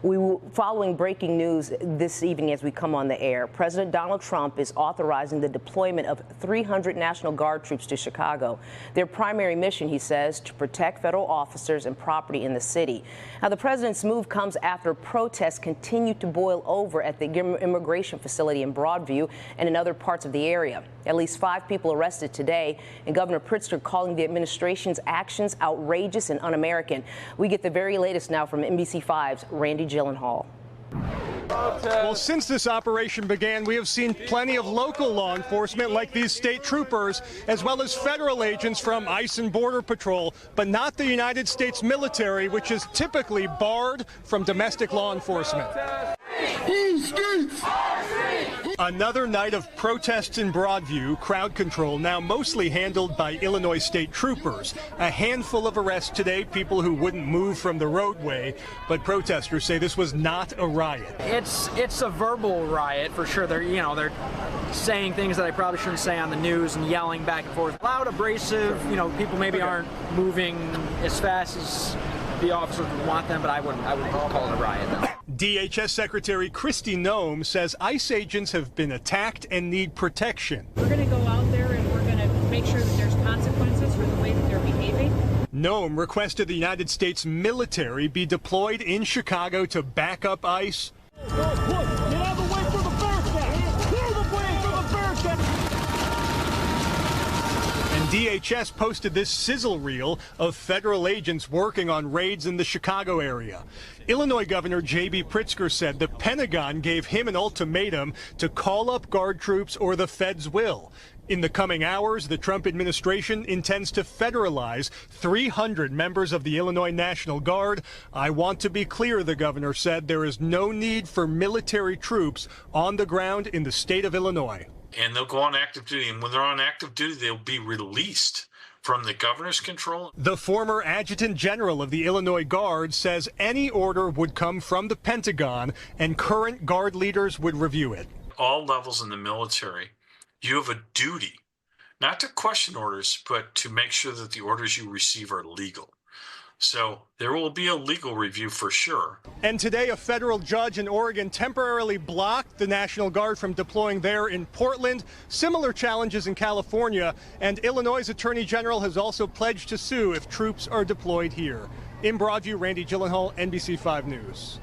Following breaking news this evening as we come on the air, President Donald Trump is authorizing the deployment of 300 National Guard troops to Chicago. Their primary mission, he says, to protect federal officers and property in the city. Now, the president's move comes after protests continue to boil over at the immigration facility in Broadview and in other parts of the area. At least 5 people arrested today, and Governor Pritzker calling the administration's actions outrageous and un-American. We get the very latest now from NBC5's Randy Gyllenhaal. Well, since this operation began, we have seen plenty of local law enforcement like these state troopers, as well as federal agents from ICE and Border Patrol, but not the United States military, which is typically barred from domestic law enforcement. Another night of protests in Broadview, crowd control now mostly handled by Illinois state troopers. A handful of arrests today, people who wouldn't move from the roadway, but protesters say this was not a riot. It's a verbal riot for sure. They're saying things that I probably shouldn't say on the news and yelling back and forth. Loud, abrasive, people maybe aren't moving as fast as the officers would want them, but I wouldn't call it a riot, no. DHS Secretary Kristi Noem says ICE agents have been attacked and need protection. We're going to go out there and we're going to make sure that there's consequences for the way that they're behaving. Noem requested the United States military be deployed in Chicago to back up ICE. Look, get out of the way for the Bearcat! Clear the way for the Bearcat! And DHS posted this sizzle reel of federal agents working on raids in the Chicago area. Illinois Governor J.B. Pritzker said the Pentagon gave him an ultimatum to call up Guard troops or the feds will. In the coming hours, the Trump administration intends to federalize 300 members of the Illinois National Guard. I want to be clear, the governor said, there is no need for military troops on the ground in the state of Illinois. And they'll go on active duty, and when they're on active duty, they'll be released from the governor's control. The former adjutant general of the Illinois Guard says any order would come from the Pentagon and current Guard leaders would review it. All levels in the military, you have a duty not to question orders, but to make sure that the orders you receive are legal. So there will be a legal review for sure. And today, a federal judge in Oregon temporarily blocked the National Guard from deploying there in Portland. Similar challenges in California. And Illinois' Attorney General has also pledged to sue if troops are deployed here. In Broadview, Randy Gyllenhaal, NBC5 News.